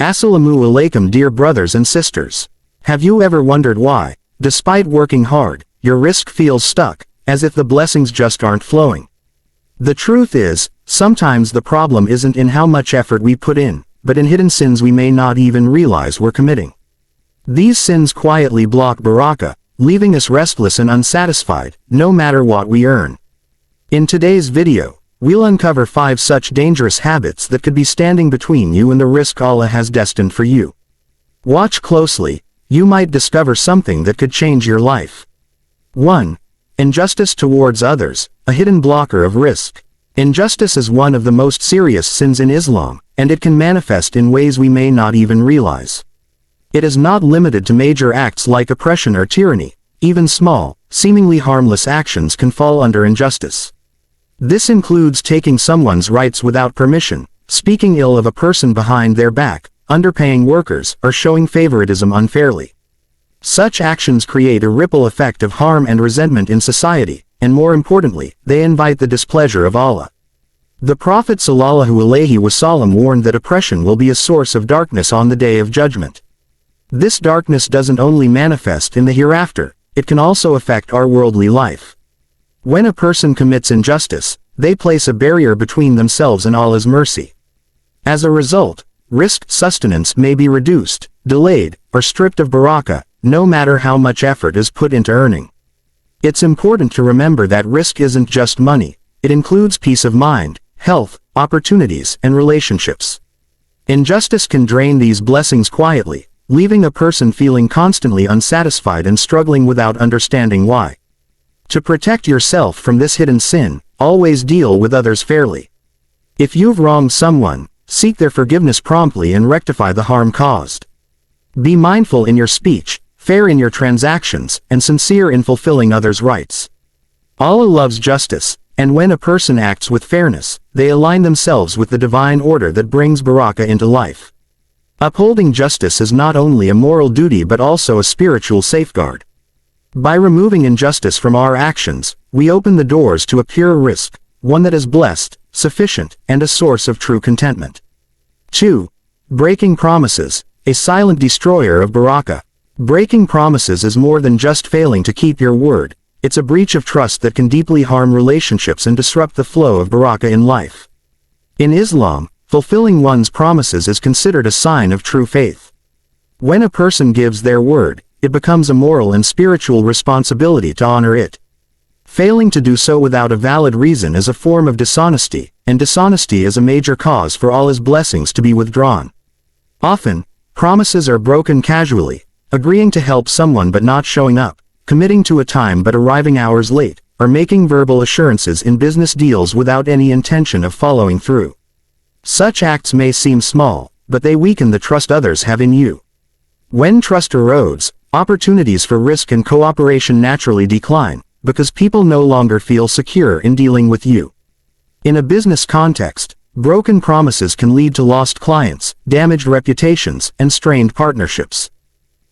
Assalamu alaikum, dear brothers and sisters. Have you ever wondered why, despite working hard, your rizq feels stuck, as if the blessings just aren't flowing? The truth is, sometimes the problem isn't in how much effort we put in, but in hidden sins we may not even realize we're committing. These sins quietly block barakah, leaving us restless and unsatisfied, no matter what we earn. In today's video, we'll uncover 5 such dangerous habits that could be standing between you and the rizq Allah has destined for you. Watch closely, you might discover something that could change your life. 1. Injustice towards others, a hidden blocker of rizq. Injustice is one of the most serious sins in Islam, and it can manifest in ways we may not even realize. It is not limited to major acts like oppression or tyranny. Even small, seemingly harmless actions can fall under injustice. This includes taking someone's rights without permission, speaking ill of a person behind their back, underpaying workers, or showing favoritism unfairly. Such actions create a ripple effect of harm and resentment in society, and more importantly, they invite the displeasure of Allah. The Prophet ﷺ warned that oppression will be a source of darkness on the Day of Judgment. This darkness doesn't only manifest in the hereafter, it can also affect our worldly life. When a person commits injustice, they place a barrier between themselves and Allah's mercy. As a result, rizq sustenance may be reduced, delayed, or stripped of barakah, no matter how much effort is put into earning. It's important to remember that rizq isn't just money, it includes peace of mind, health, opportunities, and relationships. Injustice can drain these blessings quietly, leaving a person feeling constantly unsatisfied and struggling without understanding why. To protect yourself from this hidden sin, always deal with others fairly. If you've wronged someone, seek their forgiveness promptly and rectify the harm caused. Be mindful in your speech, fair in your transactions, and sincere in fulfilling others' rights. Allah loves justice, and when a person acts with fairness, they align themselves with the divine order that brings barakah into life. Upholding justice is not only a moral duty but also a spiritual safeguard. By removing injustice from our actions, we open the doors to a pure rizq, one that is blessed, sufficient, and a source of true contentment. 2. Breaking promises, a silent destroyer of barakah. Breaking promises is more than just failing to keep your word, it's a breach of trust that can deeply harm relationships and disrupt the flow of barakah in life. In Islam, fulfilling one's promises is considered a sign of true faith. When a person gives their word, it becomes a moral and spiritual responsibility to honor it. Failing to do so without a valid reason is a form of dishonesty, and dishonesty is a major cause for Allah's blessings to be withdrawn. Often, promises are broken casually, agreeing to help someone but not showing up, committing to a time but arriving hours late, or making verbal assurances in business deals without any intention of following through. Such acts may seem small, but they weaken the trust others have in you. When trust erodes, opportunities for rizq and cooperation naturally decline, because people no longer feel secure in dealing with you. In a business context, broken promises can lead to lost clients, damaged reputations, and strained partnerships.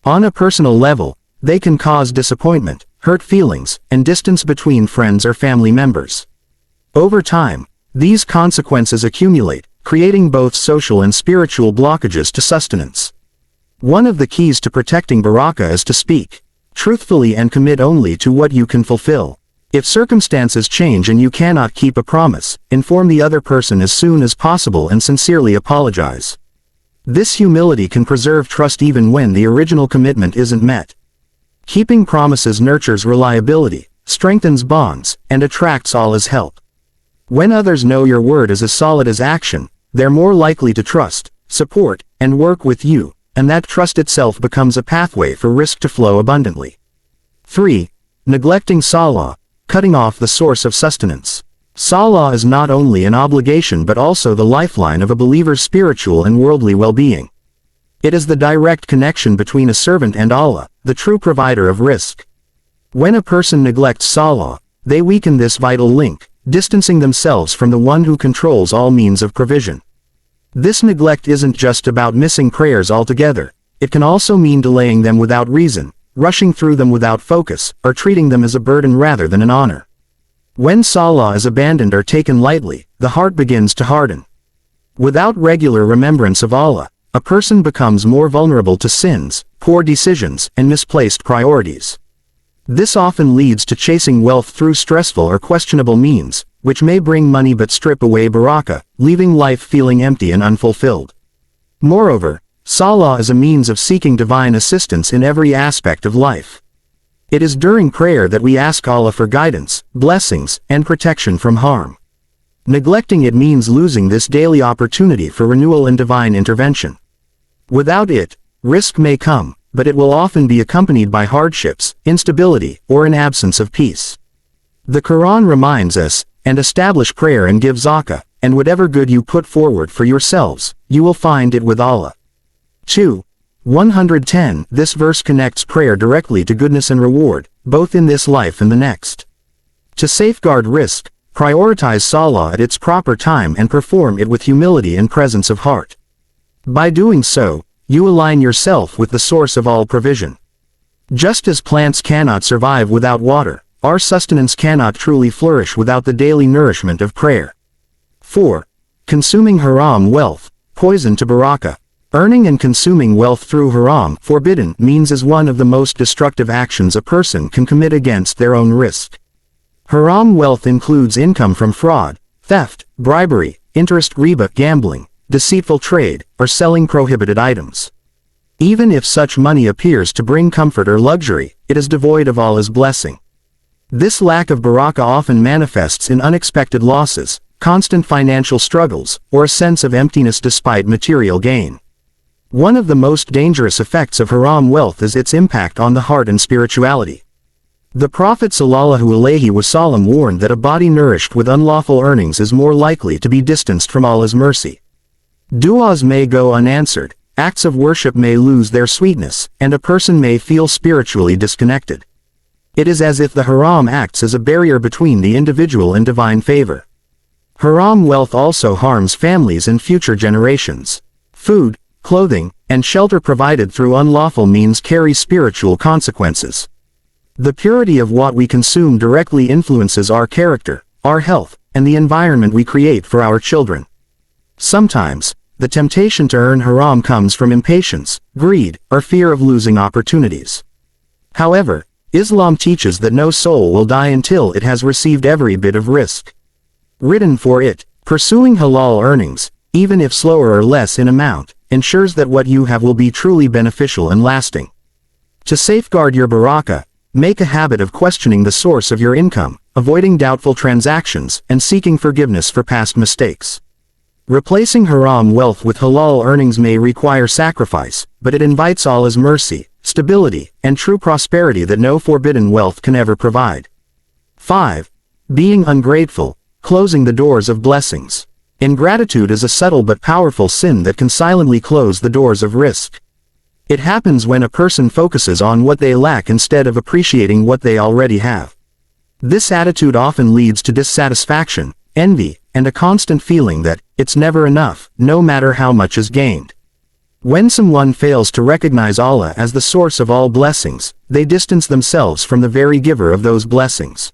On a personal level, they can cause disappointment, hurt feelings, and distance between friends or family members. Over time, these consequences accumulate, creating both social and spiritual blockages to sustenance. One of the keys to protecting barakah is to speak truthfully and commit only to what you can fulfill. If circumstances change and you cannot keep a promise, inform the other person as soon as possible and sincerely apologize. This humility can preserve trust even when the original commitment isn't met. Keeping promises nurtures reliability, strengthens bonds, and attracts Allah's help. When others know your word is as solid as action, they're more likely to trust, support, and work with you, and that trust itself becomes a pathway for rizq to flow abundantly. 3. Neglecting Salah, cutting off the source of sustenance. Salah is not only an obligation but also the lifeline of a believer's spiritual and worldly well-being. It is the direct connection between a servant and Allah, the true provider of rizq. When a person neglects Salah, they weaken this vital link, distancing themselves from the one who controls all means of provision. This neglect isn't just about missing prayers altogether, it can also mean delaying them without reason, rushing through them without focus, or treating them as a burden rather than an honor. When Salah is abandoned or taken lightly, the heart begins to harden. Without regular remembrance of Allah, a person becomes more vulnerable to sins, poor decisions, and misplaced priorities. This often leads to chasing wealth through stressful or questionable means, which may bring money but strip away barakah, leaving life feeling empty and unfulfilled. Moreover, Salah is a means of seeking divine assistance in every aspect of life. It is during prayer that we ask Allah for guidance, blessings, and protection from harm. Neglecting it means losing this daily opportunity for renewal and divine intervention. Without it, risk may come, but it will often be accompanied by hardships, instability, or an absence of peace. The Quran reminds us, and establish prayer and give zakah, and whatever good you put forward for yourselves, you will find it with Allah. 2. 110. This verse connects prayer directly to goodness and reward, both in this life and the next. To safeguard rizq, prioritize Salah at its proper time and perform it with humility and presence of heart. By doing so, you align yourself with the source of all provision. Just as plants cannot survive without water, our sustenance cannot truly flourish without the daily nourishment of prayer. 4. Consuming haram wealth, poison to barakah. Earning and consuming wealth through haram, forbidden means is one of the most destructive actions a person can commit against their own rizq. Haram wealth includes income from fraud, theft, bribery, interest, riba, gambling, deceitful trade, or selling prohibited items. Even if such money appears to bring comfort or luxury, it is devoid of Allah's blessing. This lack of barakah often manifests in unexpected losses, constant financial struggles, or a sense of emptiness despite material gain. One of the most dangerous effects of haram wealth is its impact on the heart and spirituality. The Prophet ﷺ warned that a body nourished with unlawful earnings is more likely to be distanced from Allah's mercy. Du'as may go unanswered, acts of worship may lose their sweetness, and a person may feel spiritually disconnected. It is as if the haram acts as a barrier between the individual and divine favor. Haram wealth also harms families and future generations. Food, clothing, and shelter provided through unlawful means carry spiritual consequences. The purity of what we consume directly influences our character, our health, and the environment we create for our children. Sometimes, the temptation to earn haram comes from impatience, greed, or fear of losing opportunities. However, Islam teaches that no soul will die until it has received every bit of rizq written for it. Pursuing halal earnings, even if slower or less in amount, ensures that what you have will be truly beneficial and lasting. To safeguard your barakah, make a habit of questioning the source of your income, avoiding doubtful transactions, and seeking forgiveness for past mistakes. Replacing haram wealth with halal earnings may require sacrifice, but it invites Allah's mercy, stability, and true prosperity that no forbidden wealth can ever provide. 5. Being ungrateful, closing the doors of blessings. Ingratitude is a subtle but powerful sin that can silently close the doors of rizq. It happens when a person focuses on what they lack instead of appreciating what they already have. This attitude often leads to dissatisfaction, envy, and a constant feeling that it's never enough, no matter how much is gained. When someone fails to recognize Allah as the source of all blessings, they distance themselves from the very giver of those blessings.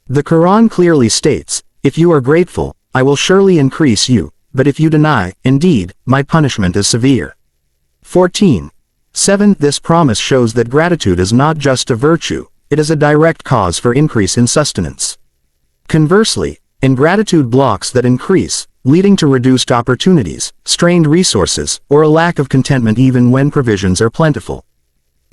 The Quran clearly states, "If you are grateful, I will surely increase you, but if you deny, indeed, my punishment is severe." 14. 7. This promise shows that gratitude is not just a virtue, it is a direct cause for increase in sustenance. Conversely, ingratitude blocks that increase, leading to reduced opportunities, strained resources, or a lack of contentment even when provisions are plentiful.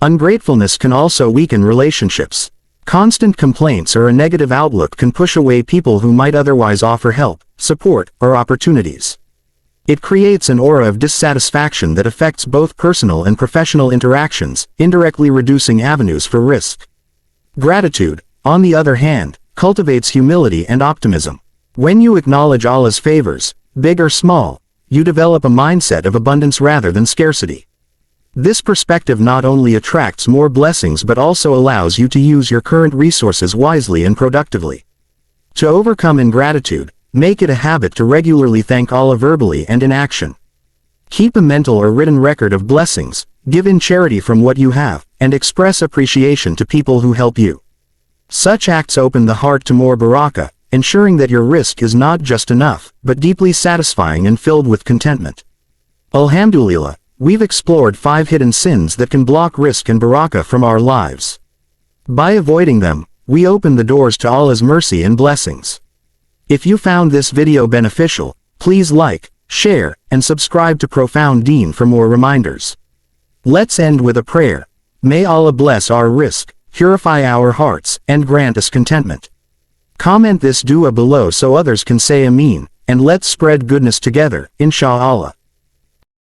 Ungratefulness can also weaken relationships. Constant complaints or a negative outlook can push away people who might otherwise offer help, support, or opportunities. It creates an aura of dissatisfaction that affects both personal and professional interactions, indirectly reducing avenues for rizq. Gratitude, on the other hand, cultivates humility and optimism. When you acknowledge Allah's favors, big or small, you develop a mindset of abundance rather than scarcity. This perspective not only attracts more blessings but also allows you to use your current resources wisely and productively. To overcome ingratitude, make it a habit to regularly thank Allah verbally and in action. Keep a mental or written record of blessings, give in charity from what you have, and express appreciation to people who help you. Such acts open the heart to more barakah, ensuring that your rizq is not just enough, but deeply satisfying and filled with contentment. Alhamdulillah, we've explored 5 hidden sins that can block rizq and barakah from our lives. By avoiding them, we open the doors to Allah's mercy and blessings. If you found this video beneficial, please like, share, and subscribe to Profound Deen for more reminders. Let's end with a prayer. May Allah bless our rizq, purify our hearts, and grant us contentment. Comment this dua below so others can say Ameen, and let's spread goodness together, inshallah.